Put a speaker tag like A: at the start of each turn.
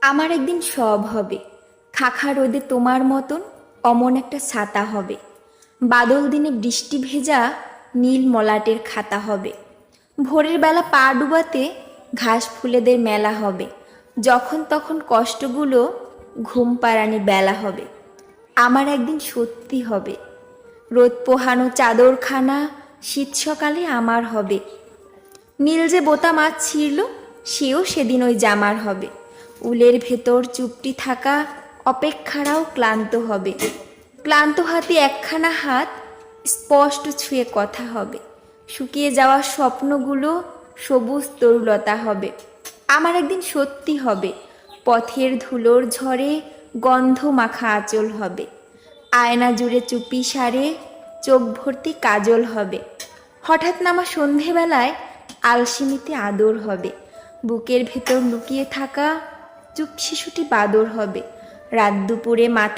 A: আমার একদিন সব হবে, খাখা রোদে তোমার মতন অমন একটা ছাতা হবে। বাদল দিনে বৃষ্টি ভেজা নীল মলাটের খাতা হবে। ভোরের বেলা পা ডুবাতে ঘাস ফুলেদের মেলা হবে। যখন তখন কষ্টগুলো ঘুম পাড়ানি বেলা হবে। আমার একদিন সত্যি হবে, রোদ পোহানো চাদরখানা শীত সকালে আমার হবে। নীল যে বোতাম আজ ছিঁড়ল, সেও সেদিন ওই জামার হবে। উলের ভেতর চুপটি থাকা অপেক্ষারাও ক্লান্ত হবে। ক্লান্ত হাতে একখানা হাত স্পষ্ট ছুঁয়ে কথা হবে। শুকিয়ে যাওয়া স্বপ্নগুলো সবুজ তরুলতা হবে। আমার একদিন সত্যি হবে, পথের ধুলোর ঝড়ে গন্ধ মাখা আঁচল হবে। আয়না জুড়ে চুপি সারে চোখ ভর্তি কাজল হবে। হঠাৎ নামা সন্ধেবেলায় আলসিমিতে আদর হবে। বুকের ভেতর লুকিয়ে থাকা চুপ শিশুটি বাদর হবে। রাত দুপুরে মাথা